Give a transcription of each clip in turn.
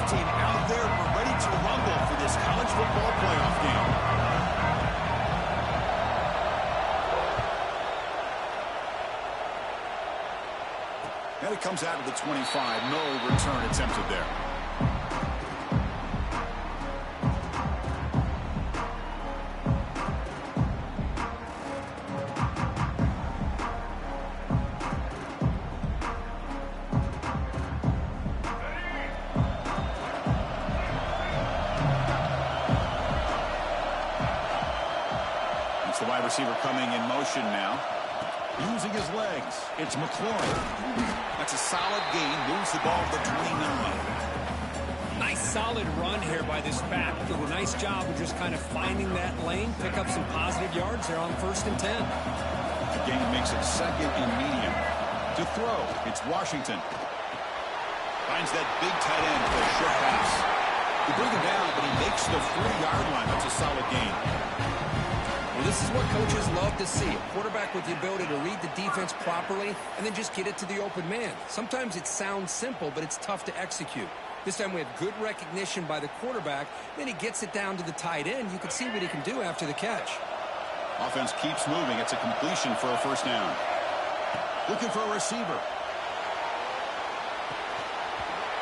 team out there ready to rumble for this college football playoff game. And it comes out of the 25. No return attempted there. It's the wide receiver coming in motion now. Using his legs. It's McLaurin. That's a solid gain. Moves the ball to the 29. Nice solid run here by this back. Did a nice job of just kind of finding that lane. Pick up some positive yards there on 1st and 10. The gain makes it 2nd and medium. To throw, it's Washington. Finds that big tight end for a short pass. They bring him down, but he makes the 40-yard line. That's a solid gain. Well, this is what coaches love to see. A quarterback with the ability to read the defense properly and then just get it to the open man. Sometimes it sounds simple, but it's tough to execute. This time we have good recognition by the quarterback. Then he gets it down to the tight end. You can see what he can do after the catch. Offense keeps moving. It's a completion for a 1st down. Looking for a receiver.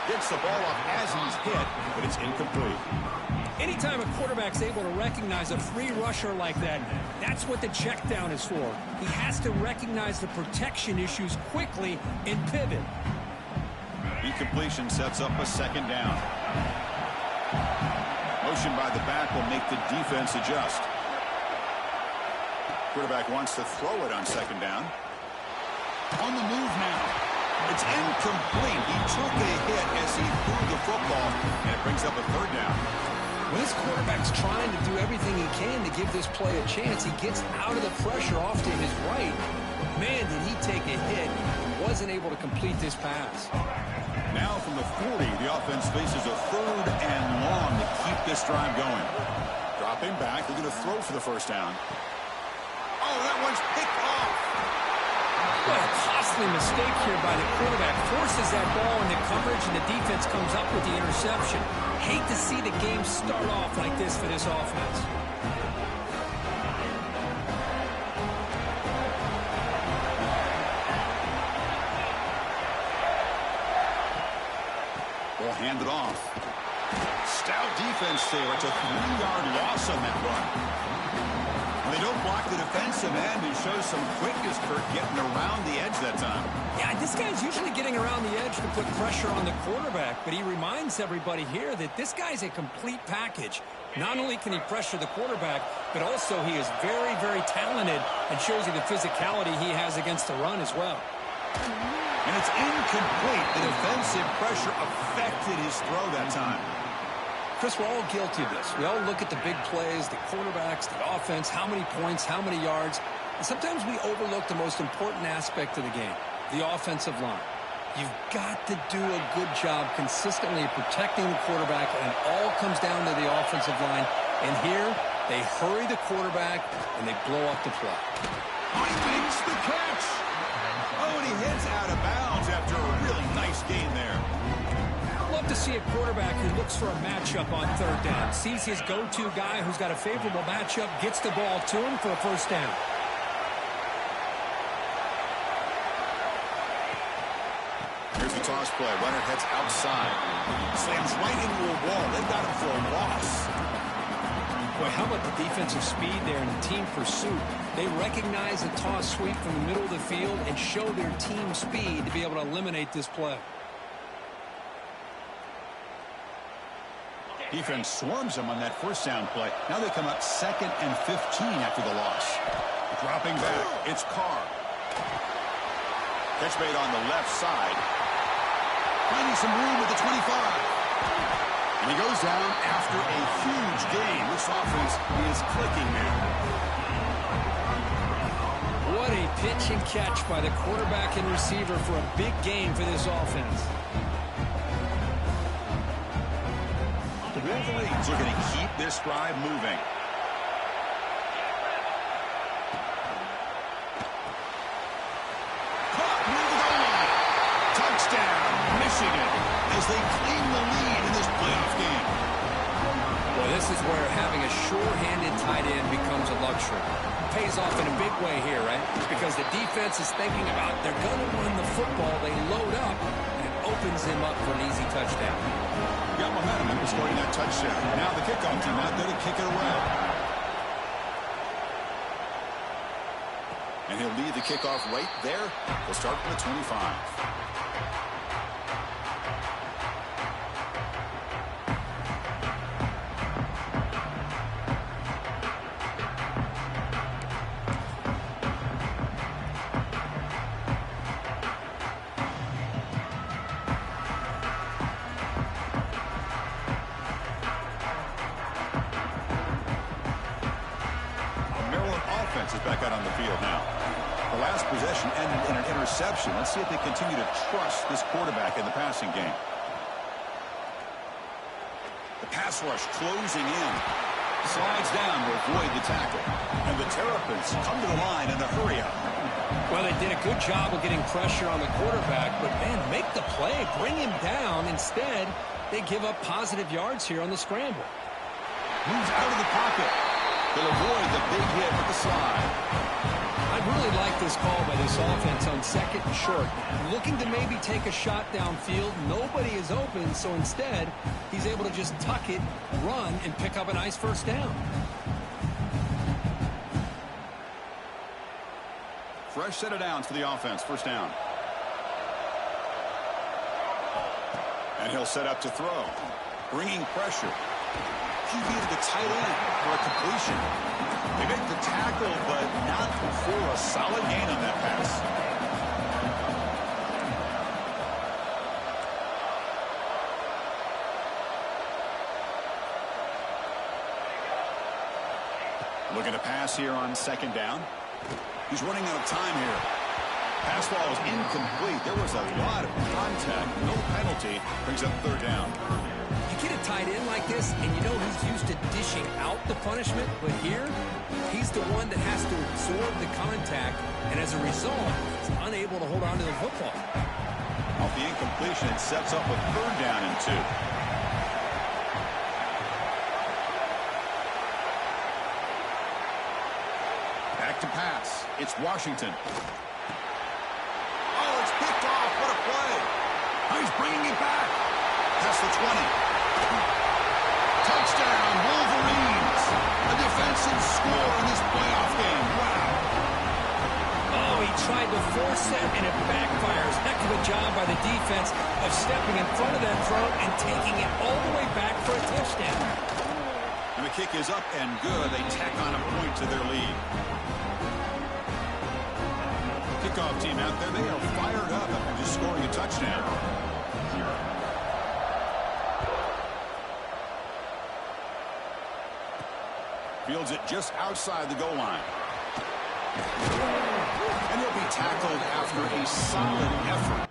Gets the ball off as he's hit, but it's incomplete. Anytime a quarterback's able to recognize a free rusher like that, that's what the check down is for. He has to recognize the protection issues quickly and pivot. Incompletion sets up a 2nd down. Motion by the back will make the defense adjust. Quarterback wants to throw it on 2nd down. On the move now. It's incomplete. He took a hit as he threw the football, and it brings up a 3rd down. When this quarterback's trying to do everything he can to give this play a chance, he gets out of the pressure off to his right. Man, did he take a hit. He wasn't able to complete this pass. Now from the 40, the offense faces a 3rd and long to keep this drive going. Dropping back, they're going to throw for the 1st down. Oh, that one's picked off. What a costly mistake here by the quarterback. Forces that ball into coverage, and the defense comes up with the interception. Hate to see the game start off like this for this offense. Ball handed off. Stout defense there. It's a 3-yard loss on that run. They don't block the defensive end and show some quickness, Kurt, getting around the edge that time. Yeah, this guy's usually getting around the edge to put pressure on the quarterback, but he reminds everybody here that this guy's a complete package. Not only can he pressure the quarterback, but also he is very, very talented and shows you the physicality he has against the run as well. And it's incomplete. The defensive pressure affected his throw that time. Chris, we're all guilty of this. We all look at the big plays, the quarterbacks, the offense, how many points, how many yards. And sometimes we overlook the most important aspect of the game, the offensive line. You've got to do a good job consistently protecting the quarterback, and it all comes down to the offensive line. And here, they hurry the quarterback, and they blow up the play. Oh, he makes the catch. Oh, and he heads out of bounds after a really nice gain there. Love to see a quarterback who looks for a matchup on 3rd down. Sees his go-to guy who's got a favorable matchup, gets the ball to him for a 1st down. Here's the toss play. Runner heads outside. Slams right into a wall. They've got him for a loss. Boy, how about the defensive speed there in the team pursuit? They recognize a toss sweep from the middle of the field and show their team speed to be able to eliminate this play. Defense swarms them on that 1st down play. Now they come up 2nd and 15 after the loss. Dropping back, it's Carr. Catch made on the left side. Finding some room at the 25. And he goes down after a huge gain. This offense is clicking now. What a pitch and catch by the quarterback and receiver for a big gain for this offense. The Wolverines are going to keep this drive moving. Caught near the goal line. Touchdown, Michigan, as they claim the lead in this This is where having a sure-handed tight end becomes a luxury. Pays off in a big way here, right? Because the defense is thinking about they're going to run the football. They load up, and it opens him up for an easy touchdown. Got momentum after scoring that touchdown. Now the kickoff team out there to kick it away. And he'll lead the kickoff right there. We'll start from the 25. Is back out on the field now. The last possession ended in an interception. Let's see if they continue to trust this quarterback in the passing game. The pass rush closing in. Slides down to avoid the tackle. And the Terrapins come to the line in a hurry up. Well, they did a good job of getting pressure on the quarterback, but, man, make the play. Bring him down. Instead, they give up positive yards here on the scramble. Moves out of the pocket. They'll avoid the big hit with the slide. I really like this call by this offense on second and short. Looking to maybe take a shot downfield. Nobody is open, so instead, he's able to just tuck it, run, and pick up a nice first down. Fresh set of downs for the offense. First down. And he'll set up to throw. Bringing pressure. QB to the tight end for a completion. They make the tackle, but not for a solid gain on that pass. Looking to pass here on second down. He's running out of time here. Pass ball is incomplete. There was a lot of contact. No penalty. Brings up third down. You get a tight end like this, and you know he's used to dishing out the punishment, but here, he's the one that has to absorb the contact, and as a result, he's unable to hold on to the football. Off the incompletion, it sets up a third down and 2. Back to pass. It's Washington. Oh, it's picked off. What a play. Oh, he's bringing it back. Past the 20. Touchdown, Wolverines. A defensive score in this playoff game. Wow. Oh, he tried to force it, and it backfires. Heck of a job by the defense of stepping in front of that throw and taking it all the way back for a touchdown. And the kick is up and good. They tack on a point to their lead. Kickoff team out there, they are fired up after just scoring a touchdown. Fields it just outside the goal line. And he'll be tackled after a solid effort.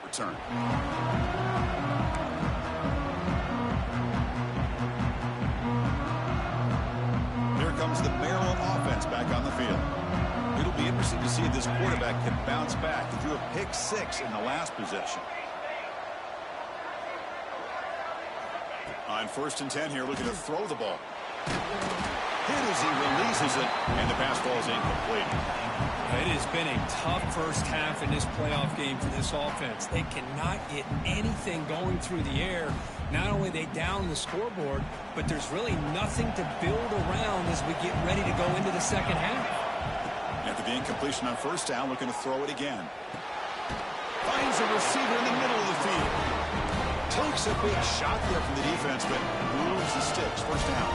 Return. Here comes the Maryland offense back on the field. It'll be interesting to see if this quarterback can bounce back. He threw a pick 6 in the last possession. On 1st and 10 here, looking to throw the ball. Hit as he releases it, and the pass ball is incomplete. It has been a tough first half in this playoff game for this offense. They cannot get anything going through the air. Not only are they down the scoreboard, but there's really nothing to build around as we get ready to go into the second half. After the incompletion on 1st down, looking to throw it again. Finds a receiver in the middle of the field. Takes a big shot there from the defense, but moves the sticks. 1st down.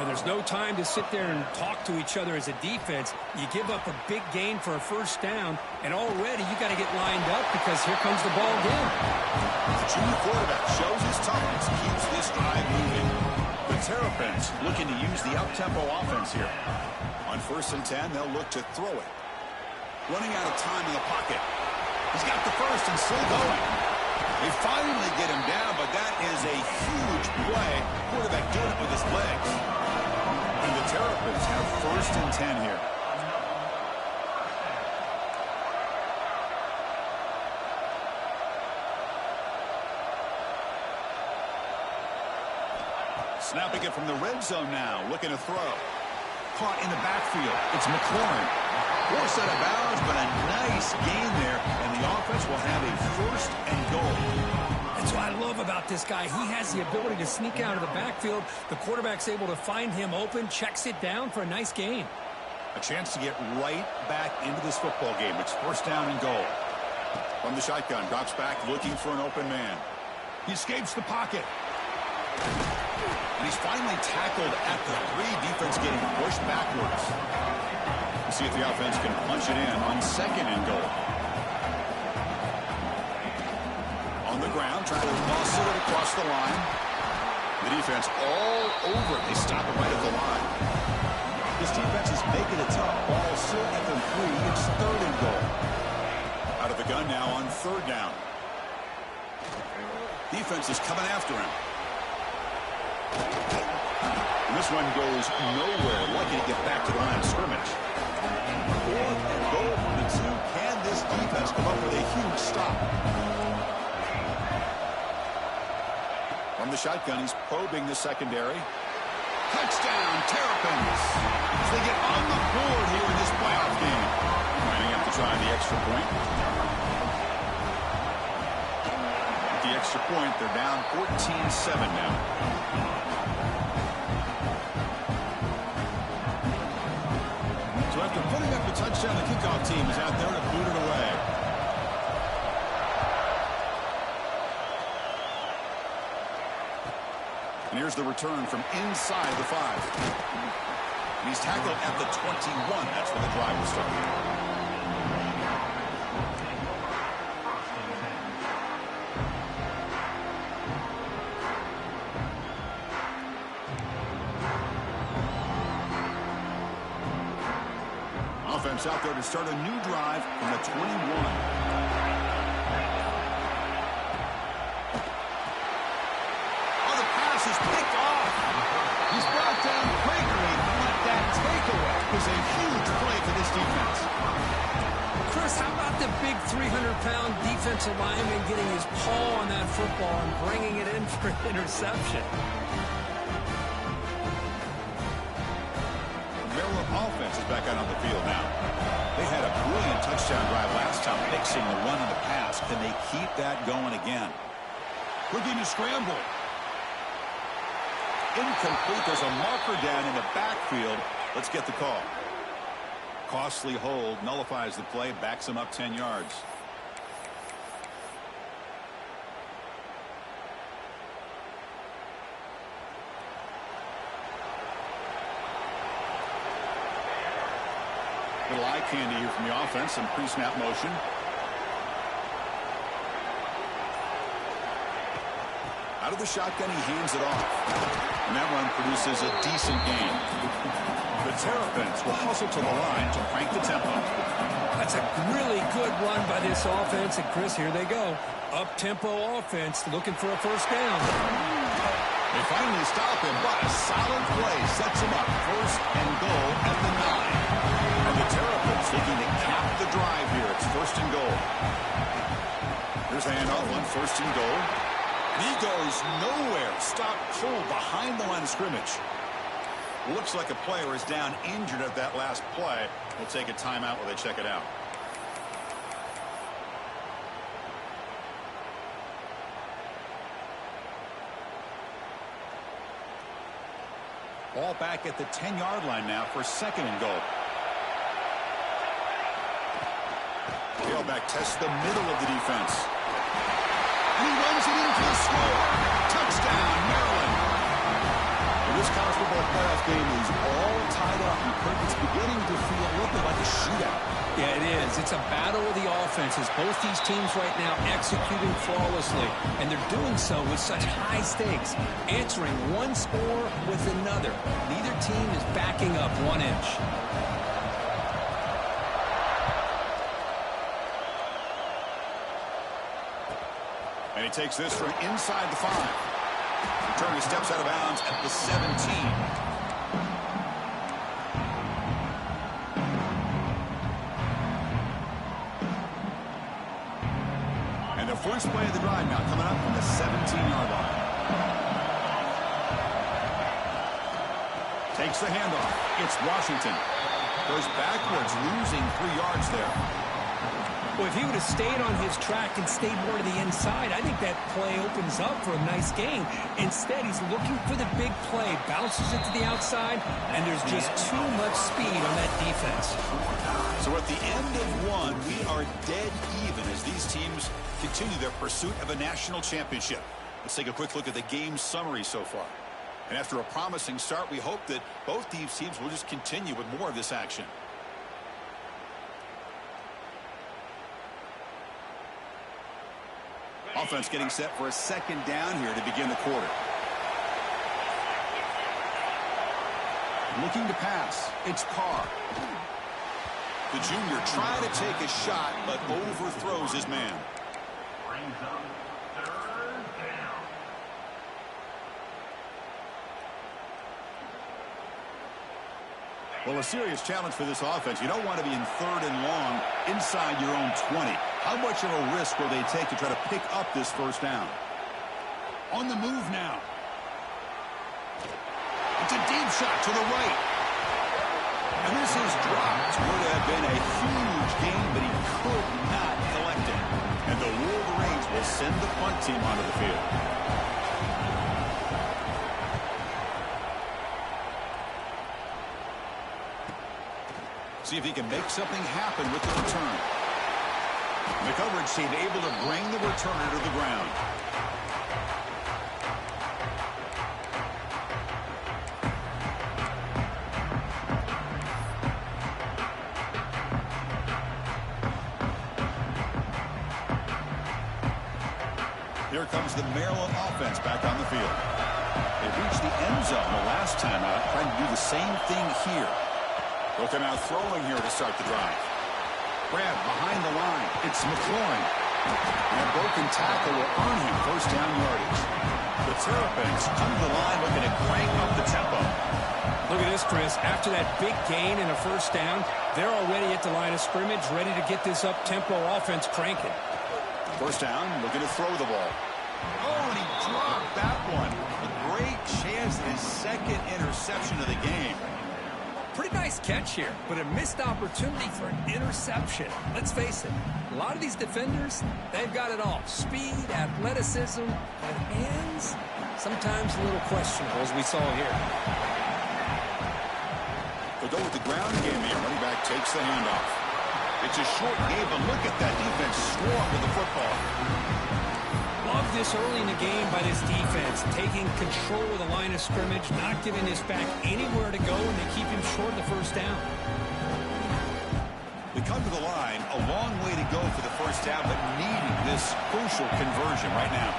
Well, there's no time to sit there and talk to each other as a defense. You give up a big gain for a first down, and already you got to get lined up because here comes the ball again. The junior quarterback shows his toughness, keeps this drive moving. The Terrapins looking to use the up-tempo offense here. On 1st and 10, they'll look to throw it. Running out of time in the pocket. He's got the first and still going. They finally get him down, but that is a huge play. Quarterback doing it with his legs. And the Terrapins have 1st and 10 here. Snapping it from the red zone now, looking to throw. Caught in the backfield. It's McLaurin. Forced out of bounds, but a nice gain there, and the offense will have a 1st and goal. That's what I love about this guy. He has the ability to sneak out of the backfield. The quarterback's able to find him open, checks it down for a nice gain. A chance to get right back into this football game. It's 1st down and goal. From the shotgun, drops back looking for an open man. He escapes the pocket. And he's finally tackled at the 3. Defense getting pushed backwards. We'll see if the offense can punch it in on 2nd and goal. On the ground, trying to muscle it across the line. The defense all over it. They stop it right at the line. This defense is making it tough. Ball still at the 3. It's 3rd and goal. Out of the gun now on 3rd down. Defense is coming after him. And this one goes nowhere. Lucky to get back to the line of scrimmage. 4th and goal from the 2. Can this defense come up with a huge stop? From the shotgun, he's probing the secondary. Touchdown, Terrapins. As they get on the board here in this playoff game. Lining up to try the extra point. With the extra point, they're down 14-7 now. So after putting up a touchdown, the kickoff team is out there to boot it away. And here's the return from inside the 5. And he's tackled at the 21. That's where the drive will start. Offense out there to start a new drive from the 21. Is picked off. He's brought down Gregory, but that takeaway is a huge play for this defense. Chris, how about the big 300-pound defensive lineman getting his paw on that football and bringing it in for an interception? The Maryland offense is back out on the field now. They had a brilliant touchdown drive last time, mixing the run and the pass. Can they keep that going again? Looking to scramble. Incomplete. There's a marker down in the backfield. Let's get the call. Costly hold. Nullifies the play. Backs him up 10 yards. Little eye candy here from the offense. Some pre-snap motion. Out of the shotgun, he hands it off. And that run produces a decent gain. The Terrapins will hustle to the line to crank the tempo. That's a really good run by this offense. And, Chris, here they go. Up-tempo offense looking for a 1st down. They finally stop him, but a solid play sets him up. 1st and goal at the 9. And the Terrapins looking to cap the drive here. It's 1st and goal. Here's the handoff on 1st and goal. He goes nowhere. Stop cold behind the line of scrimmage. Looks like a player is down injured at that last play. We'll take a timeout while they check it out. Ball back at the 10-yard line now for 2nd and goal. Tailback tests the middle of the defense. And he runs it in for the score. Touchdown, Maryland. This college football playoff game is all tied up. It's beginning to feel a little bit like a shootout. Yeah, it is. It's a battle of the offenses. Both these teams right now executing flawlessly, and they're doing so with such high stakes, answering one score with another. Neither team is backing up 1 inch. And he takes this from inside the 5. Returning steps out of bounds at the 17. And the first play of the drive now coming up from the 17-yard line. Takes the handoff. It's Washington. Goes backwards, losing 3 yards there. Well, if he would have stayed on his track and stayed more to the inside, I think that play opens up for a nice gain. Instead, he's looking for the big play, bounces it to the outside, and there's just too much speed on that defense. So at the end of one, we are dead even as these teams continue their pursuit of a national championship. Let's take a quick look at the game summary so far. And after a promising start, we hope that both these teams will just continue with more of this action. Offense getting set for a second down here to begin the quarter. Looking to pass. It's Carr. The junior trying to take a shot, but overthrows his man. Brings up 3rd down. Well, a serious challenge for this offense. You don't want to be in 3rd and long inside your own 20. How much of a risk will they take to try to pick up this first down? On the move now. It's a deep shot to the right. And this is dropped. Would have been a huge gain, but he could not collect it. And the Wolverines will send the punt team onto the field. See if he can make something happen with the return. And the coverage team able to bring the returner to the ground. Here comes the Maryland offense back on the field. They reached the end zone the last time out, trying to do the same thing here. They'll come out throwing here to start the drive. Grab behind the line. It's McLaurin. And a broken tackle will earn him first down yardage. The Terrapins come to the line looking to crank up the tempo. Look at this, Chris. After that big gain and a first down, they're already at the line of scrimmage, ready to get this up-tempo offense cranking. First down, looking to throw the ball. Oh, and he dropped that one. A great chance at his second interception of the game. Pretty nice catch here, but a missed opportunity for an interception. Let's face it, a lot of these defenders, they've got it all. Speed, athleticism, but hands, sometimes a little questionable, as we saw here. They'll go with the ground game here. Running back takes the handoff. It's a short game, but look at that defense swarm with the football. Love this early in the game by this defense, taking control of the line of scrimmage, not giving this back anywhere to go, and they keep him short of the first down. We come to the line, a long way to go for the first down, but needing this crucial conversion right now.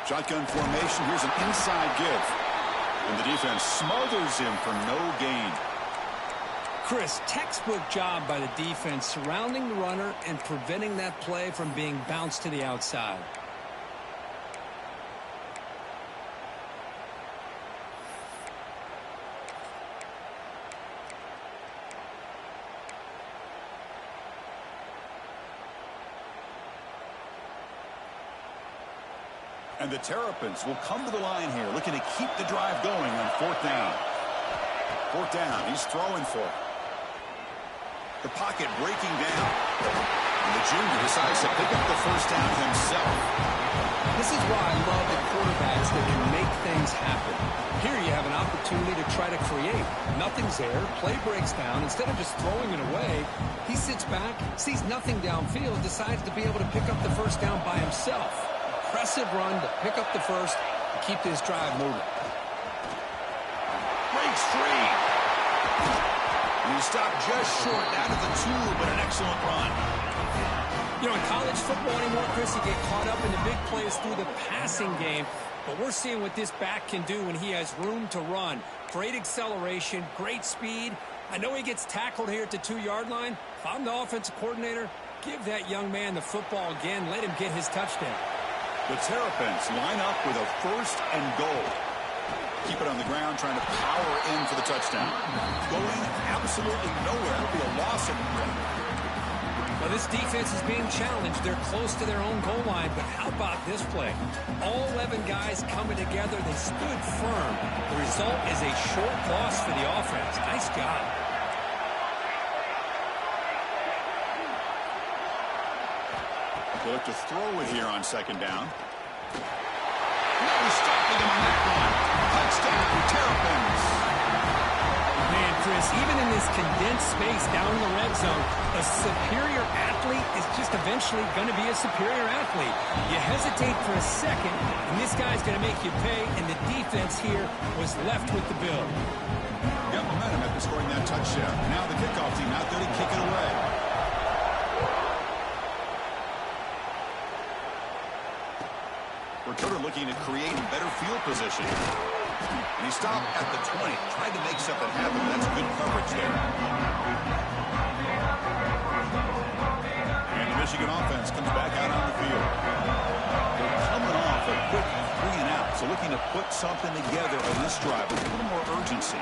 Shotgun formation, here's an inside give. And the defense smothers him for no gain. Chris, textbook job by the defense surrounding the runner and preventing that play from being bounced to the outside. And the Terrapins will come to the line here, looking to keep the drive going on fourth down. Fourth down, he's throwing for it. The pocket breaking down. And the junior decides to pick up the first down himself. This is why I love the quarterbacks that can make things happen. Here you have an opportunity to try to create. Nothing's there. Play breaks down. Instead of just throwing it away, he sits back, sees nothing downfield, decides to be able to pick up the first down by himself. impressive run to pick up the first and keep this drive moving. Breaks free. And he stopped just short down to the 2, but an excellent run. You know, in college football anymore, Chris, you get caught up in the big plays through the passing game. But we're seeing what this back can do when he has room to run. Great acceleration, great speed. I know he gets tackled here at the 2-yard line. If I'm the offensive coordinator, give that young man the football again. Let him get his touchdown. The Terrapins line up with a 1st and goal. Keep it on the ground, trying to power in for the touchdown. Going absolutely nowhere. It'll be a loss of the ground. Well, this defense is being challenged. They're close to their own goal line, but how about this play? All 11 guys coming together. They stood firm. The result is a short loss for the offense. Nice job. They look to throw it here on 2nd down. No stopping him on that one. Touchdown, Terrapins. Man, Chris, even in this condensed space down in the red zone, a superior athlete is just eventually going to be a superior athlete. You hesitate for a second, and this guy's going to make you pay, and the defense here was left with the bill. Got momentum after scoring that touchdown. Now the kickoff team out there to kick it away. Recruiter looking to create better field position. And he stopped at the 20. Tried to make something happen. That's good coverage there. And the Michigan offense comes back out on the field. They're coming off a quick 3 and out. So looking to put something together on this drive with a little more urgency.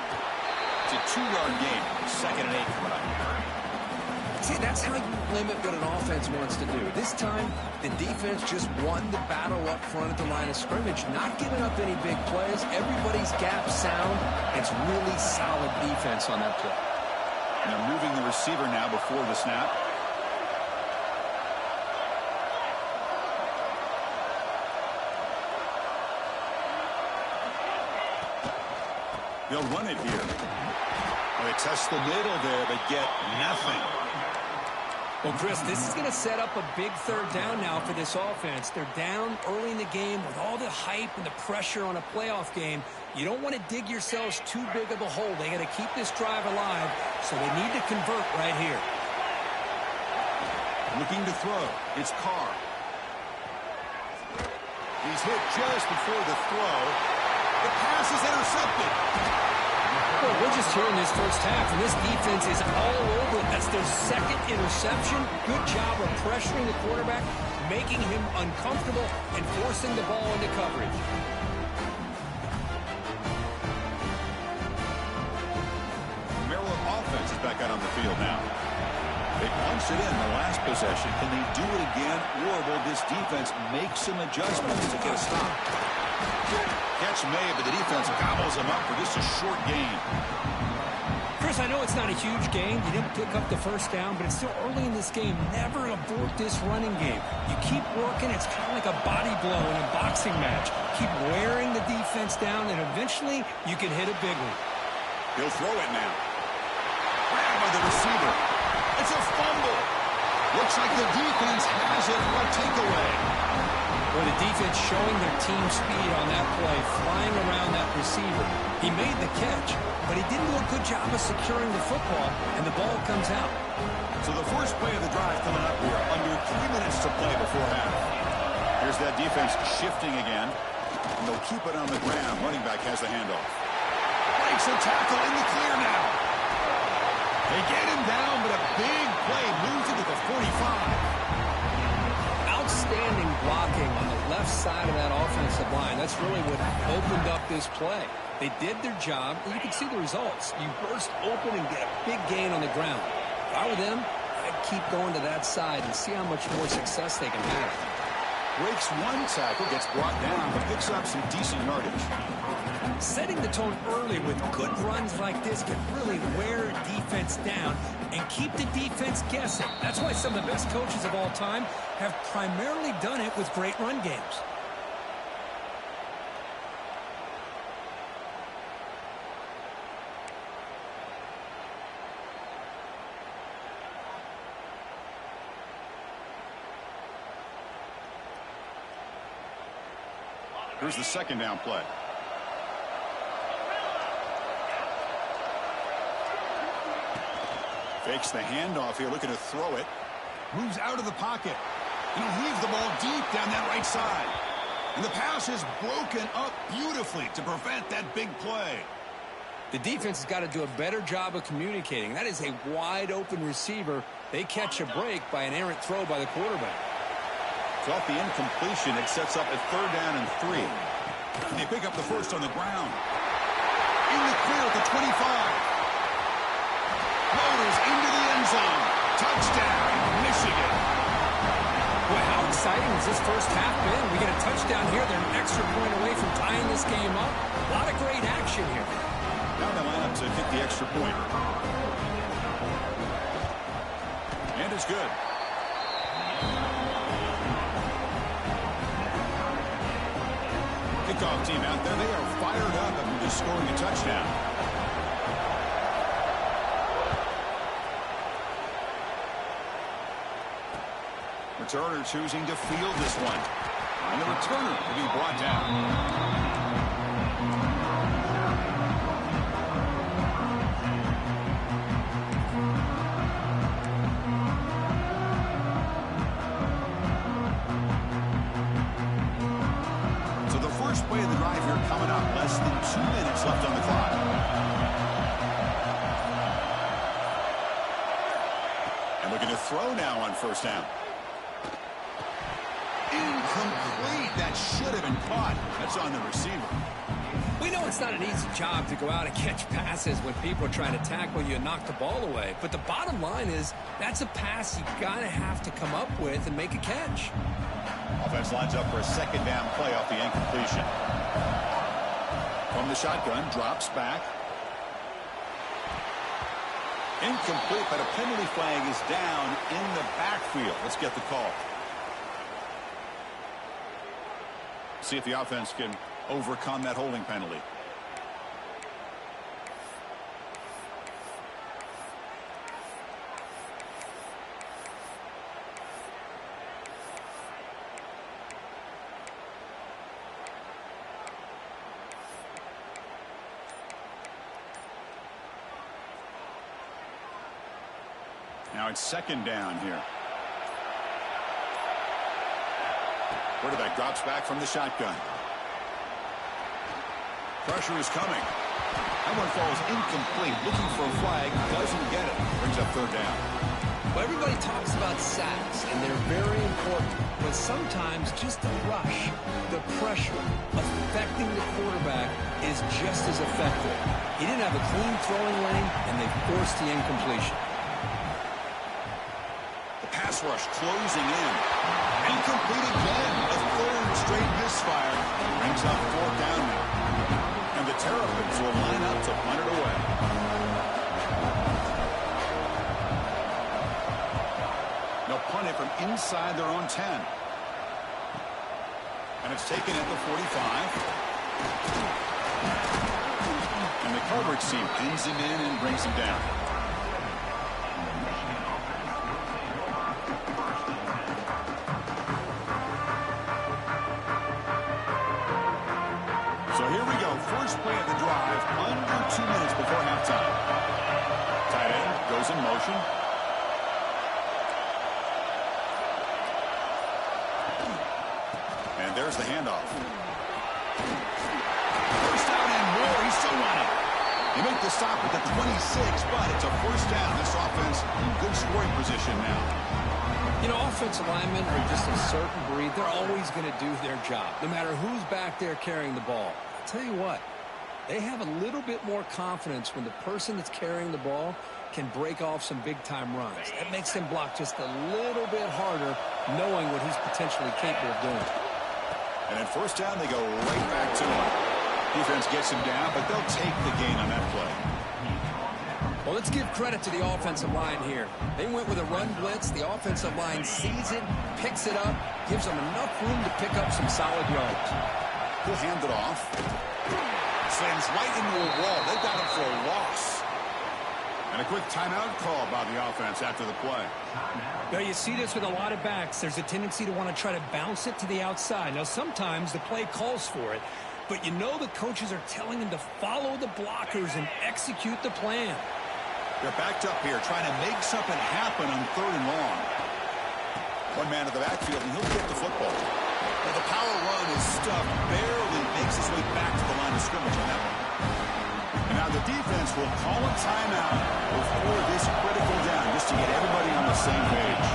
It's a 2-yard gain. 2nd and 8 coming up. See, that's how you limit what an offense wants to do. This time, the defense just won the battle up front at the line of scrimmage, not giving up any big plays. Everybody's gap sound. It's really solid defense on that play. And they're moving the receiver now before the snap. They'll run it here. Well, they test the middle there, but get nothing. Well, Chris, this is going to set up a big 3rd down now for this offense. They're down early in the game with all the hype and the pressure on a playoff game. You don't want to dig yourselves too big of a hole. They got to keep this drive alive, so they need to convert right here. Looking to throw. It's Carr. He's hit just before the throw. The pass is intercepted. Well, we're just here in this first half, and this defense is all over it. That's their 2nd interception. Good job of pressuring the quarterback, making him uncomfortable, and forcing the ball into coverage. Maryland offense is back out on the field now. They punched it in the last possession. Can they do it again, or will this defense make some adjustments to get a stop? Catch made, but the defense gobbles him up for just a short gain. Chris, I know it's not a huge game. You didn't pick up the 1st down, but it's still early in this game. Never abort this running game. You keep working. It's kind of like a body blow in a boxing match. Keep wearing the defense down, and eventually you can hit a big one. He'll throw it now. Grab by the receiver. It's a fumble. Looks like the defense has it for a takeaway. Well, the defense showing their team speed on that play, flying around that receiver. He made the catch, but he didn't do a good job of securing the football, and the ball comes out. So the first play of the drive coming up here, under 3 minutes to play before half. Here's that defense shifting again, and they'll keep it on the ground. Running back has the handoff. Breaks a tackle in the clear now. They get him down, but a big play moves into the 45. Outstanding blocking on the left side of that offensive line. That's really what opened up this play. They did their job, and you can see the results. You burst open and get a big gain on the ground. If I were them, I'd keep going to that side and see how much more success they can have. Breaks one tackle, gets brought down, but picks up some decent yardage. Setting the tone early with good runs like this can really wear a defense down and keep the defense guessing. That's why some of the best coaches of all time have primarily done it with great run games. Here's the second down play. Fakes the handoff here, looking to throw it. Moves out of the pocket. And he'll leave the ball deep down that right side. And the pass is broken up beautifully to prevent that big play. The defense has got to do a better job of communicating. That is a wide-open receiver. They catch a break by an errant throw by the quarterback. So off the incompletion, it sets up a 3rd down and 3. And they pick up the first on the ground. In the clear at the 25. Motors into the end zone. Touchdown, Michigan. Boy, how exciting has this first half been? We get a touchdown here. They're an extra point away from tying this game up. A lot of great action here. Now they line up to kick the extra point. And it's good. Kickoff team out there. They are fired up after just scoring a touchdown. Returner choosing to field this one. And the returner will be brought down. So the first play of the drive here coming up. Less than 2 minutes left on the clock. And looking to throw now on first down. Incomplete. That should have been caught. That's on the receiver. We know it's not an easy job to go out and catch passes when people are trying to tackle you and knock the ball away. But the bottom line is that's a pass you got to have to come up with and make a catch. Offense lines up for a 2nd down play off the incompletion. From the shotgun, drops back. Incomplete, but a penalty flag is down in the backfield. Let's get the call. See if the offense can overcome that holding penalty. Now it's 2nd down here. Quarterback drops back from the shotgun. Pressure is coming. That one falls incomplete. Looking for a flag. Doesn't get it. Brings up 3rd down. Well, everybody talks about sacks, and they're very important. But sometimes just the rush, the pressure, affecting the quarterback is just as effective. He didn't have a clean throwing lane, and they forced the incompletion. The pass rush closing in. Incomplete again. A 3rd straight misfire. Brings up 4th down now. And the Terrapins will line up to punt it away. They'll punt it from inside their own 10. And it's taken at the 45. And the coverage team pins him in and brings him down. So here we go. First play of the drive, under 2 minutes before halftime. Tight end goes in motion. And there's the handoff. First down and more. He's still running. They make the stop at the 26, but it's a first down. This offense in good scoring position now. You know, offensive linemen are just a certain breed. They're always going to do their job, no matter who's back there carrying the ball. I'll tell you what, they have a little bit more confidence when the person that's carrying the ball can break off some big-time runs. That makes them block just a little bit harder, knowing what he's potentially capable of doing. And at first down, they go right back to him. Defense gets him down, but they'll take the gain on that play. Well, let's give credit to the offensive line here. They went with a run blitz. The offensive line sees it, picks it up, gives them enough room to pick up some solid yards. He'll hand it off. Slams right into a wall. They got him for a loss. And a quick timeout call by the offense after the play. Now, you see this with a lot of backs. There's a tendency to want to try to bounce it to the outside. Now, sometimes the play calls for it, but you know the coaches are telling them to follow the blockers and execute the plan. They're backed up here, trying to make something happen on 3rd and long. One man to the backfield, and he'll get the football. Well, the power run is stuffed, barely makes his way back to the line of scrimmage on that one. And now the defense will call a timeout before this critical down, just to get everybody on the same page.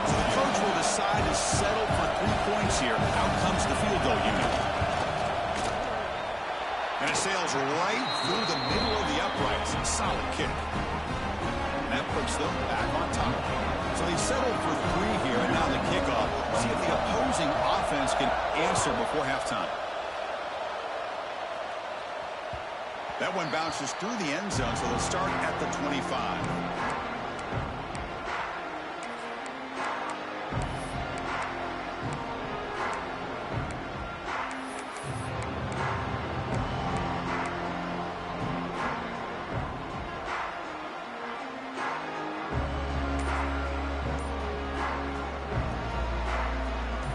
So the coach will decide to settle for 3 points here. Out comes the field goal unit. And it sails right through the middle of the uprights. Solid kick. And that puts them back on top. So they settled for 3 here, and now the kickoff. See if the opposing offense can answer before halftime. That one bounces through the end zone, so they'll start at the 25.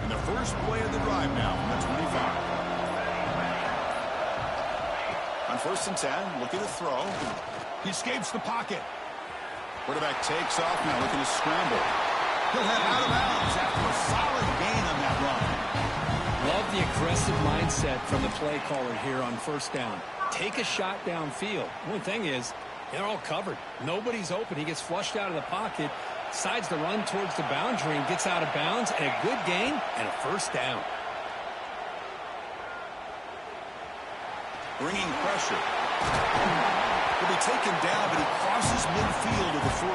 And the first play of the drive now from the 25. On 1st and 10, looking to throw. He escapes the pocket. Quarterback takes off now, looking to scramble. He'll head out of bounds after a solid gain on that run. Love the aggressive mindset from the play caller here on 1st down. Take a shot downfield. One thing is, they're all covered. Nobody's open. He gets flushed out of the pocket, decides to run towards the boundary and gets out of bounds, and a good gain and a 1st down. Bringing pressure. He'll be taken down, but he crosses midfield of the 48.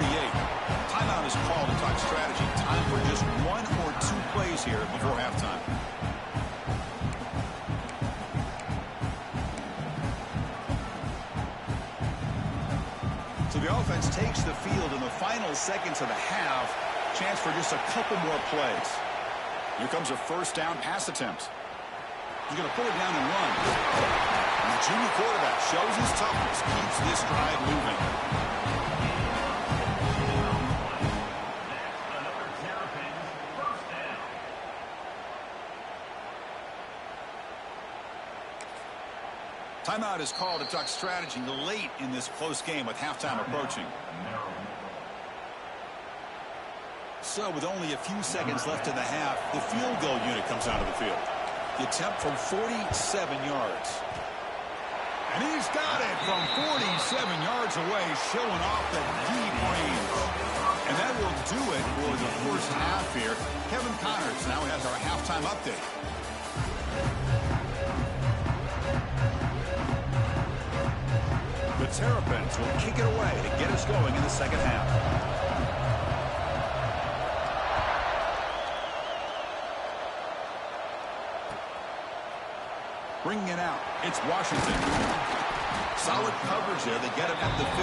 Timeout is called to talk strategy. Time for just 1 or 2 plays here before halftime. So the offense takes the field in the final seconds of the half. Chance for just a couple more plays. Here comes a 1st down pass attempt. He's going to pull it down and run. And the junior quarterback shows his toughness, keeps this drive moving. Another Terrapins 1st down. Timeout is called to talk strategy late in this close game with halftime approaching. So with only a few seconds left in the half, the field goal unit comes out of the field. The attempt from 47 yards. And he's got it from 47 yards away, showing off the deep range. And that will do it for the 1st half here. Kevin Connors now has our halftime update. The Terrapins will kick it away to get us going in the 2nd half. Bringing it out, it's Washington. Solid coverage there. They get him at the 15.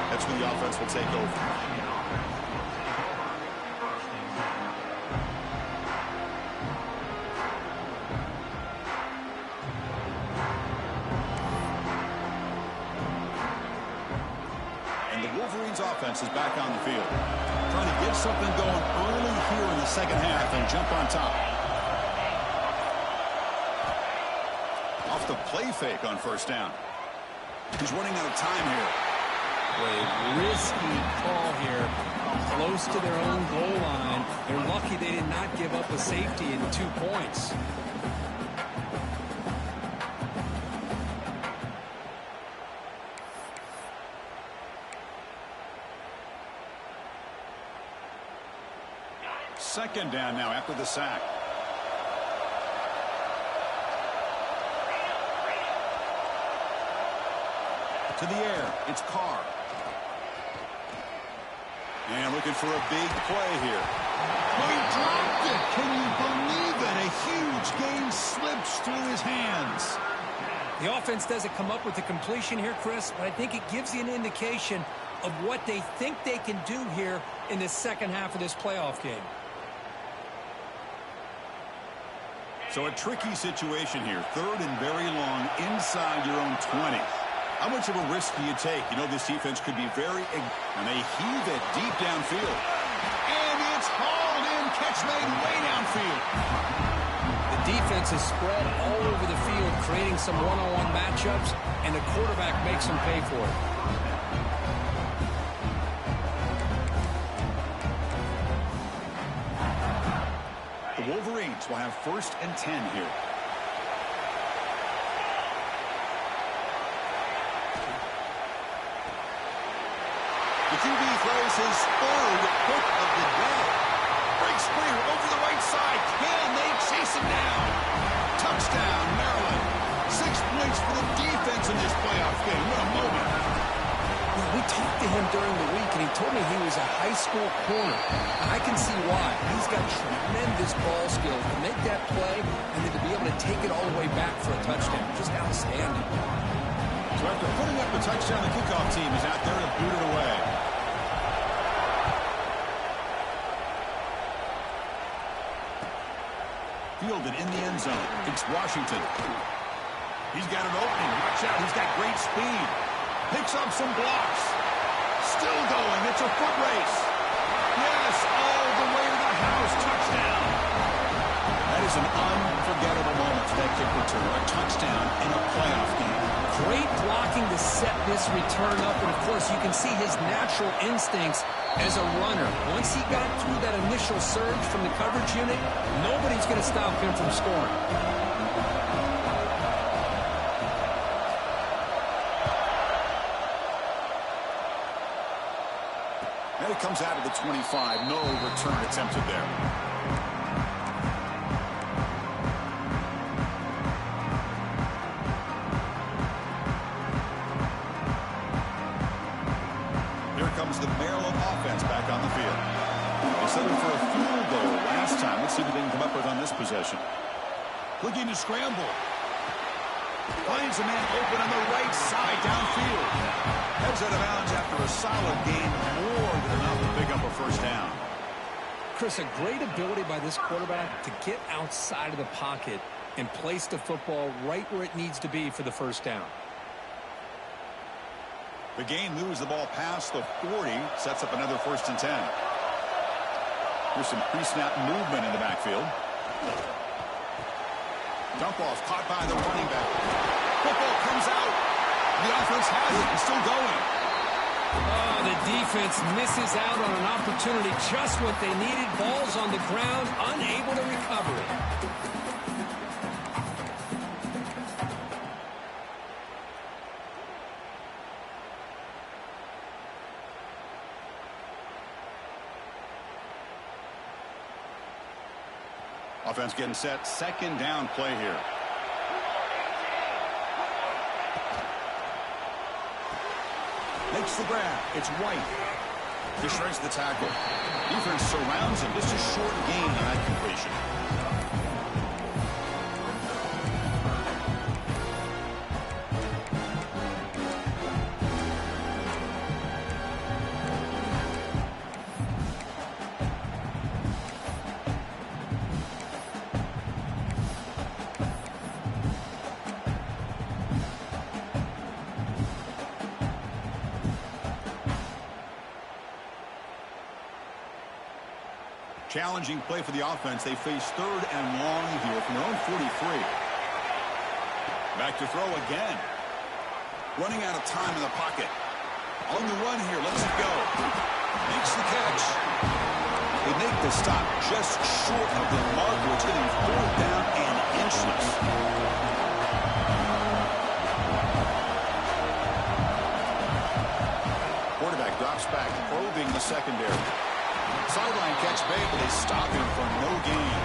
That's where the offense will take over. And the Wolverines offense is back on the field. Trying to get something going early here in the 2nd half and jump on top. Off the play fake on 1st down. He's running out of time here. A risky call here. Close to their own goal line. They're lucky they did not give up a safety in 2 points. Second down now after the sack. To the air, it's Carr. And looking for a big play here. Oh, he dropped it. Can you believe it? A huge gain slips through his hands. The offense doesn't come up with the completion here, Chris, but I think it gives you an indication of what they think they can do here in the 2nd half of this playoff game. So a tricky situation here. 3rd and very long inside your own 20. How much of a risk do you take? You know this defense could be very... And they heave it deep downfield. And it's hauled in. Catch made way downfield. The defense is spread all over the field, creating some one-on-one matchups, and the quarterback makes them pay for it. The Wolverines will have 1st and 10 here. The QB throws his 3rd pick of the day. Breaks free over the right side. Can they chase him down? Touchdown, Maryland. 6 points for the defense in this playoff game. What a moment. Well, we talked to him during the week, and he told me he was a high school corner. And I can see why. He's got tremendous ball skills to make that play and then to be able to take it all the way back for a touchdown. Just outstanding. So after putting up the touchdown, the kickoff team is out there to boot it away. Fielded in the end zone. It's Washington. He's got an opening. Watch out. He's got great speed. Picks up some blocks. Still going. It's a foot race. Yes, all the way to the house. Touchdown. That is an unforgettable moment for that kick return. A touchdown in a playoff game. Great blocking to set this return up, and of course you can see his natural instincts as a runner. Once he got through that initial surge from the coverage unit, nobody's going to stop him from scoring. And it comes out of the 25. No return attempted there. The Maryland offense back on the field. They settled for a field goal last time. Let's see what they can come up with on this possession. Looking to scramble. Finds a man open on the right side downfield. Heads out of bounds after a solid gain. More than enough to pick up a 1st down. Chris, a great ability by this quarterback to get outside of the pocket and place the football right where it needs to be for the 1st down. The game moves the ball past the 40, sets up another 1st and 10. Here's some pre-snap movement in the backfield. Dump off caught by the running back. Football comes out. The offense has it and still going. Oh, the defense misses out on an opportunity, just what they needed. Ball's on the ground, unable to recover it. Offense getting set. 2nd down play here. Makes the grab. It's White. He shrinks the tackle. Defense surrounds him. Just a short gain on that completion. Challenging play for the offense. They face 3rd and long here from their own 43. Back to throw again. Running out of time in the pocket. On the run here. Let's it go. Makes the catch. They make the stop just short of the marker. It's getting 4th down and inches. Quarterback drops back, probing the secondary. Sideline catch made, but they stop him for no gain.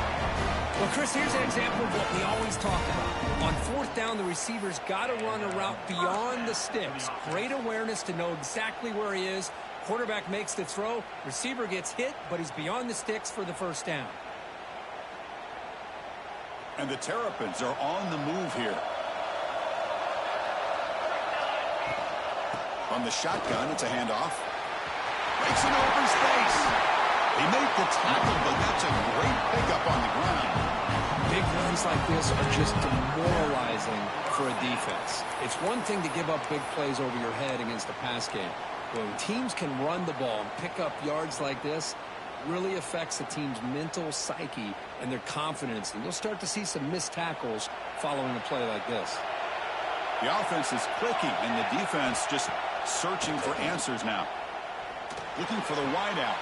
Well, Chris, here's an example of what we always talk about. On 4th down, the receiver's got to run a route beyond the sticks. Great awareness to know exactly where he is. Quarterback makes the throw. Receiver gets hit, but he's beyond the sticks for the 1st down. And the Terrapins are on the move here. On the shotgun, it's a handoff. Breaks an open space. He made the tackle, but that's a great pickup on the ground. Big runs like this are just demoralizing for a defense. It's one thing to give up big plays over your head against a pass game. But when teams can run the ball and pick up yards like this, it really affects the team's mental psyche and their confidence. And you'll start to see some missed tackles following a play like this. The offense is clicking, and the defense just searching for answers now. Looking for the wideout.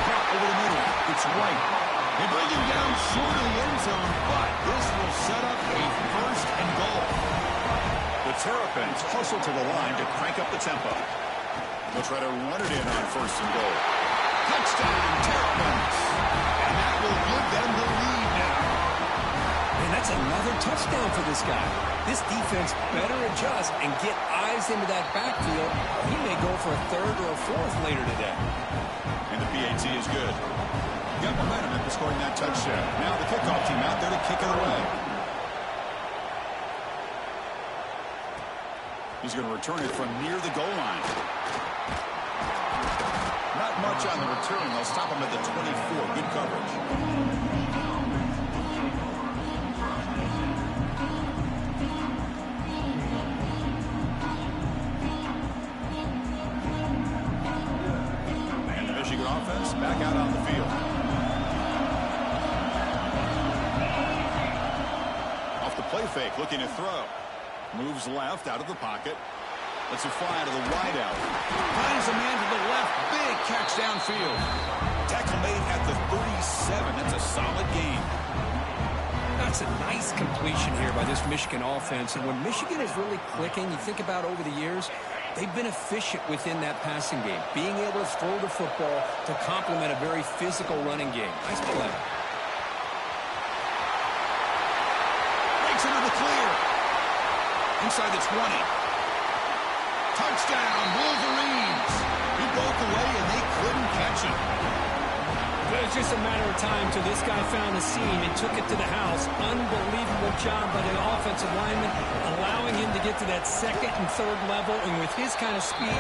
Caught over the middle. It's White. They bring him down short of the end zone, but this will set up a 1st and goal. The Terrapins hustle to the line to crank up the tempo. They'll try to run it in on 1st and goal. Touchdown, Terrapins. And that will give them the lead now. And that's another touchdown for this guy. This defense better adjust and get eyes into that backfield. He may go for a 3rd or a 4th later today. And the PAT is good. Got momentum after scoring that touchdown. Now the kickoff team out there to kick it away. He's going to return it from near the goal line. Not much on the return. They'll stop him at the 24. Good coverage. Offense back out on the field. Off the play fake, looking to throw. Moves left out of the pocket. Lets it fly to the wideout. Finds a man to the left. Big catch downfield. Tackle made at the 37. That's a solid gain. That's a nice completion here by this Michigan offense. And when Michigan is really clicking, you think about over the years, they've been efficient within that passing game, being able to throw the football to complement a very physical running game. Nice play. Breaks into the clear. Inside the 20. Touchdown, Wolverines. He broke away and they couldn't catch him. It was just a matter of time till this guy found a seam and took it to the house. Unbelievable job by the offensive lineman, allowing him to get to that 2nd and 3rd level. And with his kind of speed,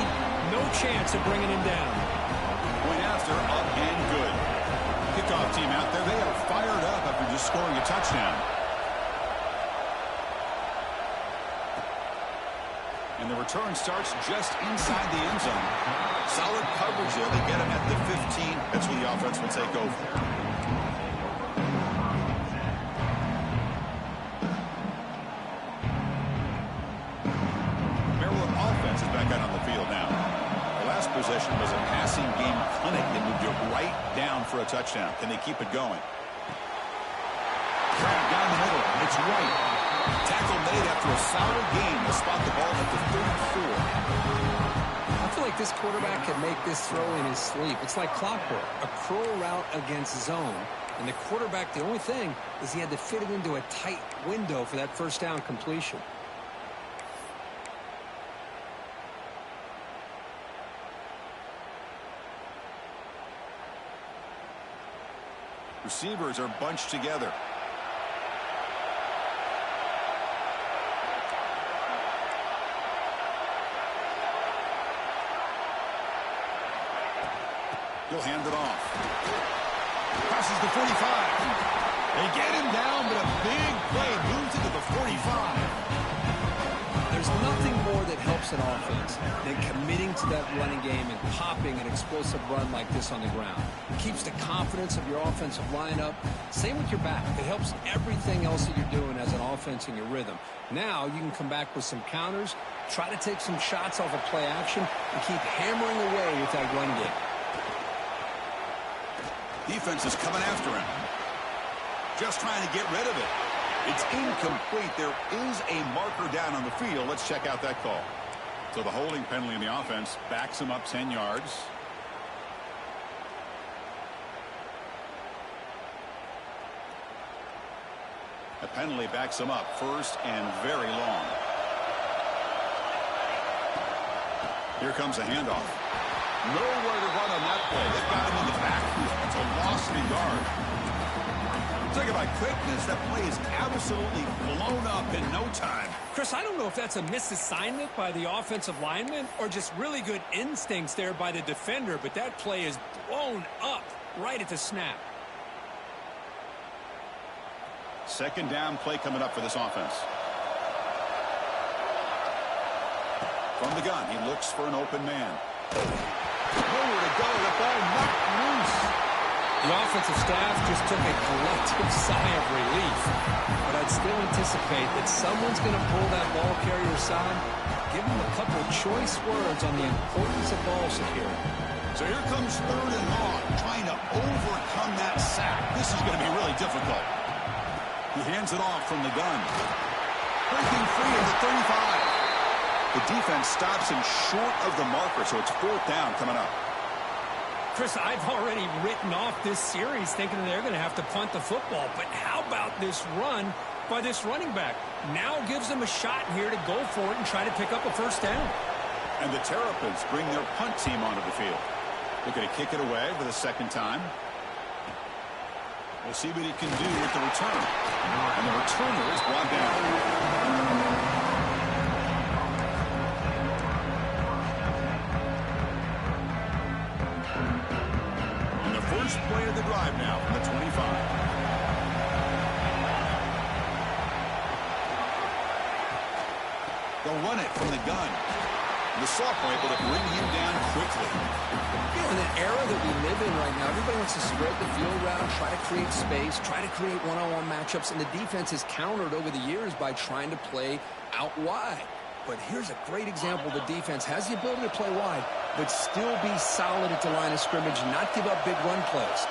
no chance of bringing him down. Point after, up and good. Kickoff team out there. They are fired up after just scoring a touchdown. And the return starts just inside the end zone. Solid coverage there. They get him at the 15. That's where the offense will take over. Maryland offense is back out on the field now. The last possession was a passing game clinic. They moved it right down for a touchdown. Can they keep it going? Drag down the middle. It's White. Tackle made after a solid game to spot the ball at the 34. I feel like this quarterback can make this throw in his sleep. It's like clockwork, a curl route against zone. And the quarterback, the only thing is he had to fit it into a tight window for that 1st down completion. Receivers are bunched together. He'll hand it off. Passes the 45. They get him down, but a big play moves it to the 45. There's nothing more that helps an offense than committing to that running game and popping an explosive run like this on the ground. It keeps the confidence of your offensive line up. Same with your back. It helps everything else that you're doing as an offense in your rhythm. Now you can come back with some counters, try to take some shots off of play action, and keep hammering away with that run game. Defense is coming after him. Just trying to get rid of it. It's incomplete. There is a marker down on the field. Let's check out that call. So the holding penalty in the offense backs him up 10 yards. The penalty backs him up 1st and very long. Here comes a handoff. Nowhere to run on that play. They've got him in the backfield. It's a loss of a yard. Talk about quickness. That play is absolutely blown up in no time. Chris, I don't know if that's a misassignment by the offensive lineman or just really good instincts there by the defender, but that play is blown up right at the snap. Second down play coming up for this offense. From the gun, he looks for an open man. Nowhere to go. The ball knocked loose. The offensive staff just took a collective sigh of relief. But I'd still anticipate that someone's going to pull that ball carrier aside, give him a couple of choice words on the importance of ball security. So here comes third and long, trying to overcome that sack. This is going to be really difficult. He hands it off from the gun. Breaking free at the 35. The defense stops him short of the marker, so it's fourth down coming up. Chris, I've already written off this series thinking they're going to have to punt the football. But how about this run by this running back? Now gives them a shot here to go for it and try to pick up a first down. And the Terrapins bring their punt team onto the field. They're going to kick it away for the second time. We'll see what he can do with the return. And the returner is brought down. First play of the drive now from the 25. They'll run it from the gun. The sophomore able to bring him down quickly. You know, in an era that we live in right now, everybody wants to spread the field around, try to create space, try to create one-on-one matchups, and the defense has countered over the years by trying to play out wide. But here's a great example. The defense has the ability to play wide, but still be solid at the line of scrimmage, not give up big run plays.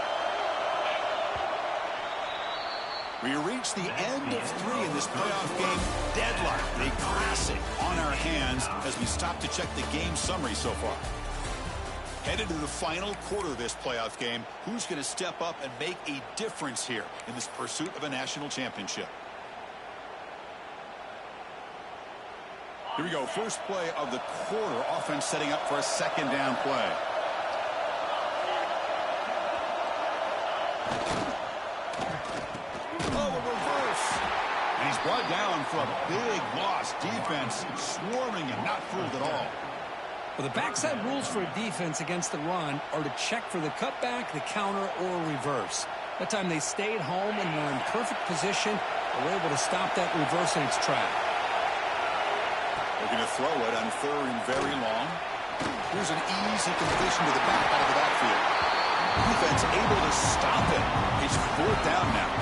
We reach the end of 3 in this playoff game. Deadlock, a classic on our hands as we stop to check the game summary so far. Headed to the final quarter of this playoff game, who's going to step up and make a difference here in this pursuit of a national championship? Here we go. First play of the quarter. Offense setting up for a second down play. Oh, a reverse. And he's brought down for a big loss. Defense swarming and not fooled at all. Well, the backside rules for a defense against the run are to check for the cutback, the counter, or reverse. That time they stayed home and were in perfect position. They were able to stop that reverse in its track. They're going to throw it on third and very long. Here's an easy completion to the back out of the backfield. Defense able to stop it. It's fourth down now.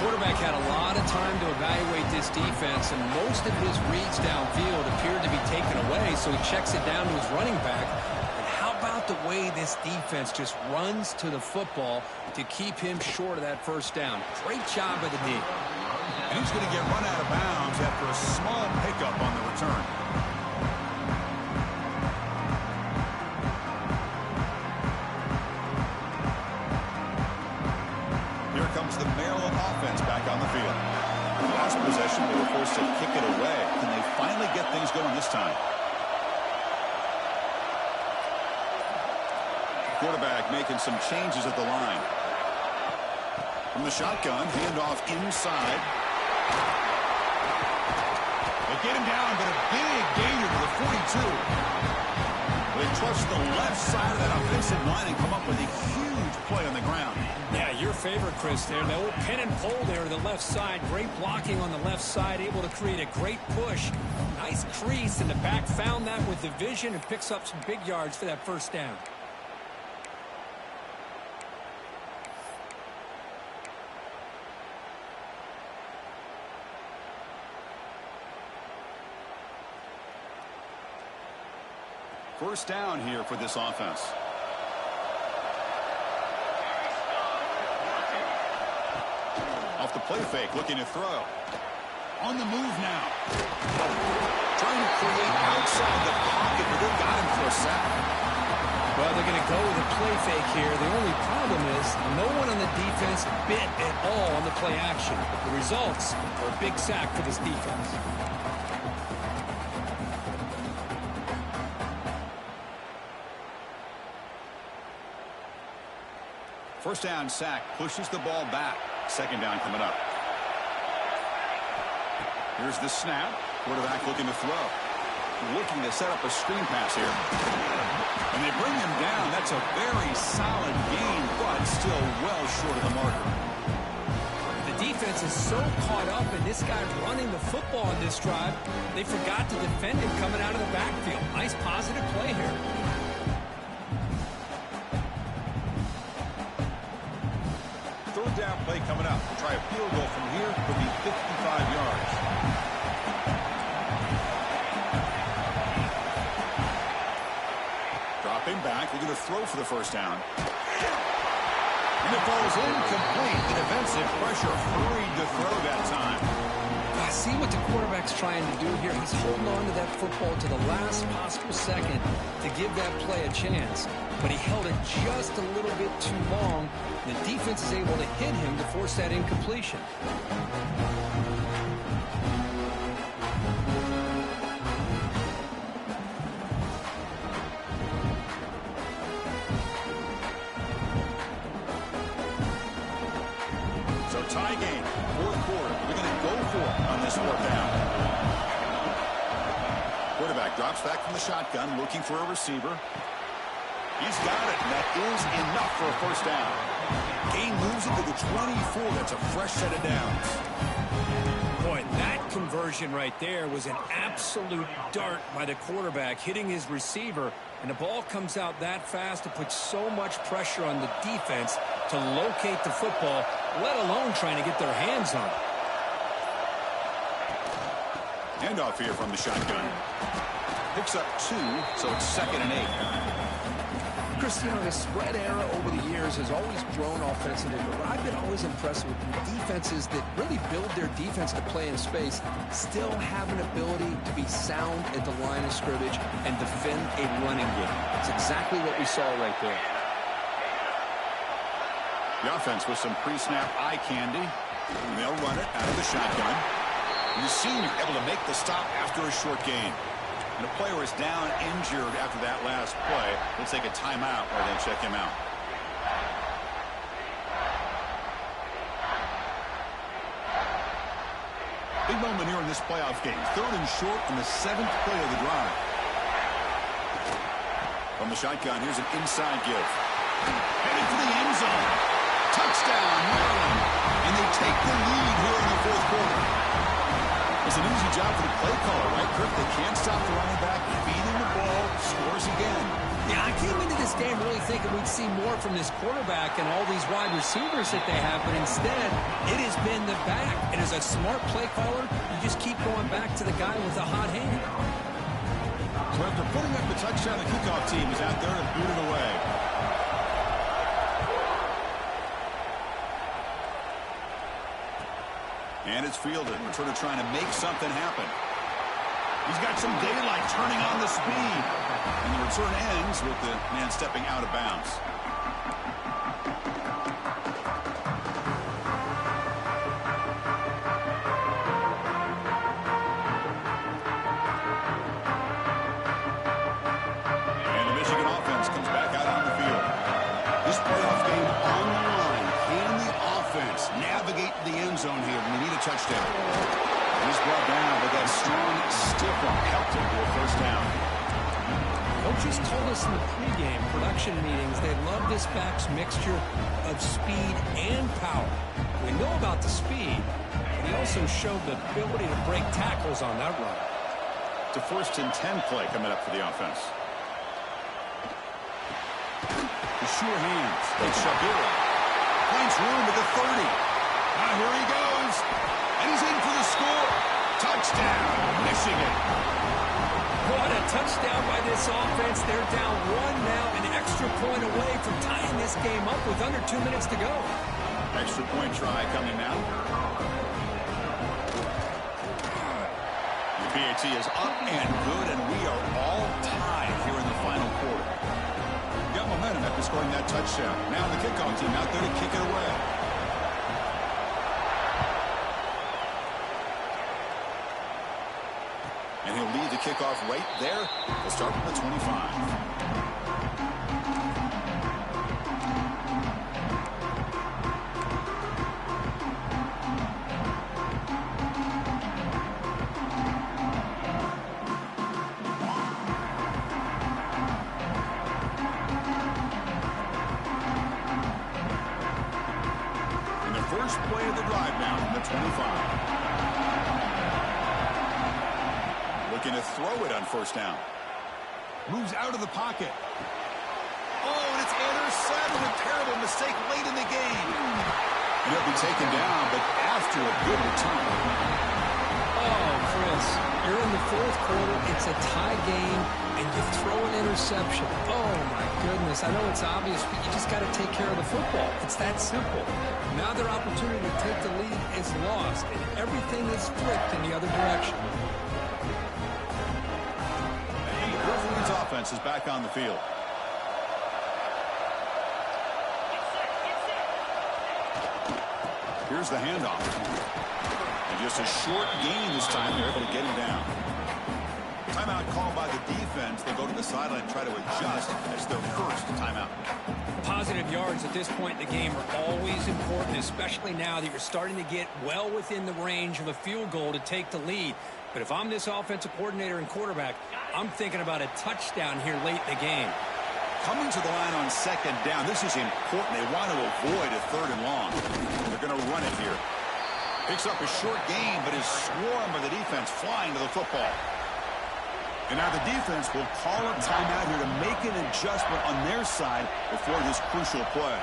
Quarterback had a lot of time to evaluate this defense, and most of his reads downfield appeared to be taken away, so he checks it down to his running back. And how about the way this defense just runs to the football to keep him short of that first down? Great job by the D. And he's going to get run out of bounds after a small pickup on the return. Here comes the Maryland offense back on the field. Last possession, they were forced to kick it away. Can they finally get things going this time? Quarterback making some changes at the line. From the shotgun, handoff inside. They get him down, but a big gainer to the 42. They trust the left side of that offensive line and come up with a huge play on the ground. Yeah, your favorite, Chris, there. The old pin and pull there to the left side. Great blocking on the left side, able to create a great push. Nice crease in the back, found that with the vision and picks up some big yards for that first down. First down here for this offense. Off the play fake, looking to throw. On the move now. Trying to create outside the pocket, but they got him for a sack. Well, they're going to go with a play fake here. The only problem is no one on the defense bit at all on the play action. The results are a big sack for this defense. First down sack, pushes the ball back. Second down coming up. Here's the snap. Quarterback looking to throw. Looking to set up a screen pass here. And they bring him down. That's a very solid gain, but still well short of the marker. The defense is so caught up in this guy running the football on this drive, they forgot to defend him coming out of the backfield. Nice positive play here. Third down play coming up. We'll try a field goal from here. Could be 55 yards. Dropping back. We're going to throw for the first down. And it falls incomplete. The defensive pressure hurried to throw that time. See what the quarterback's trying to do here. He's holding on to that football to the last possible second to give that play a chance. But he held it just a little bit too long. The defense is able to hit him to force that incompletion. So tie game, fourth quarter. We're going to go for it on this fourth down. Quarterback drops back from the shotgun, looking for a receiver. He's got it, and that is enough for a first down. Gain moves it to the 24. That's a fresh set of downs. Boy, that conversion right there was an absolute dart by the quarterback, hitting his receiver, and the ball comes out that fast to put so much pressure on the defense to locate the football, let alone trying to get their hands on it. Handoff here from the shotgun. Picks up 2, so it's 2nd and 8. Chris, you know, the spread era over the years has always grown offensively, but what I've been always impressed with defenses that really build their defense to play in space still have an ability to be sound at the line of scrimmage and defend a running game. It's exactly what we saw right there. The offense with some pre-snap eye candy. They'll run it out of the shotgun. And the senior able to make the stop after a short gain. And the player is down injured after that last play. Let's take a timeout while they check him out. Big moment here in this playoff game. 3rd and short in the 7th play of the drive. From the shotgun, here's an inside give. Headed for the end zone. Touchdown, Maryland. And they take the lead here in the 4th quarter. It's an easy job for the play caller, right, Kirk? They can't stop the running back, feeding the ball, scores again. Yeah, I came into this game really thinking we'd see more from this quarterback and all these wide receivers that they have, but instead, it has been the back. And as a smart play caller, you just keep going back to the guy with the hot hand. So after putting up the touchdown, the kickoff team is out there to boot it away. And it's fielded. Sort of trying to make something happen. He's got some daylight turning on the speed. And the return ends with the man stepping out of bounds. And the Michigan offense comes back out on the field. This playoff game on the line. Can the offense navigate the end zone here when they need a touchdown? He's brought down, but that strong, stiff one helped him to a first down. Coaches told us in the pregame production meetings they love this back's mixture of speed and power. We know about the speed, but he also showed the ability to break tackles on that run. It's a 1st and 10 play coming up for the offense. The sure hands. It's Shabira. Finds room at the 30. Now here he goes. And he's in for the score. Touchdown, Michigan. What a touchdown by this offense. They're down 1 now, an extra point away from tying this game up with under 2 minutes to go. Extra point try coming now. The PAT is up and good, and we are all tied here in the final quarter. Got momentum after scoring that touchdown. Now the kickoff team out there to kick it away. And he'll lead the kickoff right there. We'll start from the 25. first play of the drive now from the 25. Looking to throw it on first down. Moves out of the pocket. Oh, and it's intercepted. A terrible mistake late in the game. And he'll be taken down, but after a good return. Oh, Chris, you're in the fourth quarter. It's a tie game, and you throw an interception. Oh, my goodness. I know it's obvious, but you just got to take care of the football. It's that simple. Now their opportunity to take the lead is lost, and everything is flipped in the other direction. Wolverines offense is back on the field. Here's the handoff. And just a short gain this time. They're able to get him down. Timeout called by the defense. They go to the sideline and try to adjust. That's their first timeout. Positive yards at this point in the game are always important, especially now that you're starting to get well within the range of a field goal to take the lead. But if I'm this offensive coordinator and quarterback, I'm thinking about a touchdown here late in the game. Coming to the line on second down, this is important. They want to avoid a third and long. They're going to run it here. Picks up a short gain, but is swarmed by the defense flying to the football. And now the defense will call a timeout here to make an adjustment on their side before this crucial play.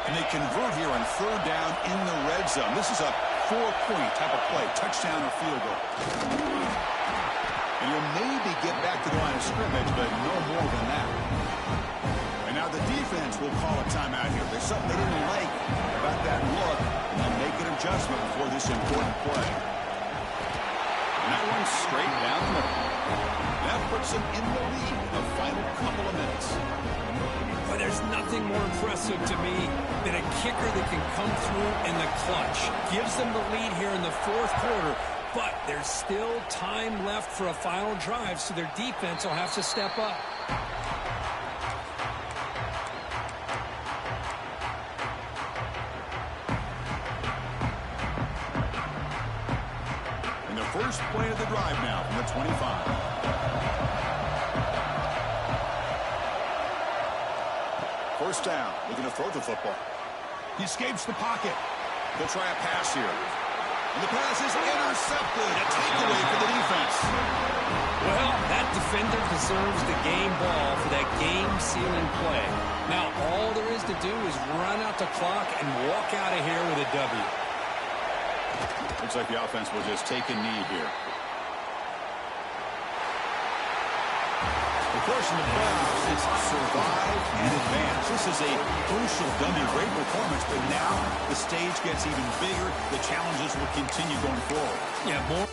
And they convert here on third down in the red zone. This is a 4-point type of play, touchdown or field goal. And you'll maybe get back to the line of scrimmage, but no more than that. And now the defense will call a timeout here. There's something they didn't like about that look, and they'll make an adjustment before this important play. And that one's straight down the middle. That puts them in the lead in the final couple of minutes. But there's nothing more impressive to me than a kicker that can come through in the clutch. Gives them the lead here in the fourth quarter, but there's still time left for a final drive, so their defense will have to step up. And the first play of the drive now from the 25. First down, looking to throw the football. He escapes the pocket. They'll try a pass here. And the pass is intercepted. A takeaway for the defense. Well, that defender deserves the game ball for that game-sealing play. Now, all there is to do is run out the clock and walk out of here with a W. Looks like the offense will just take a knee here. Of course, in the playoffs, it's survive and advance. This is a crucial W. Great performance, but now the stage gets even bigger. The challenges will continue going forward. Yeah, more.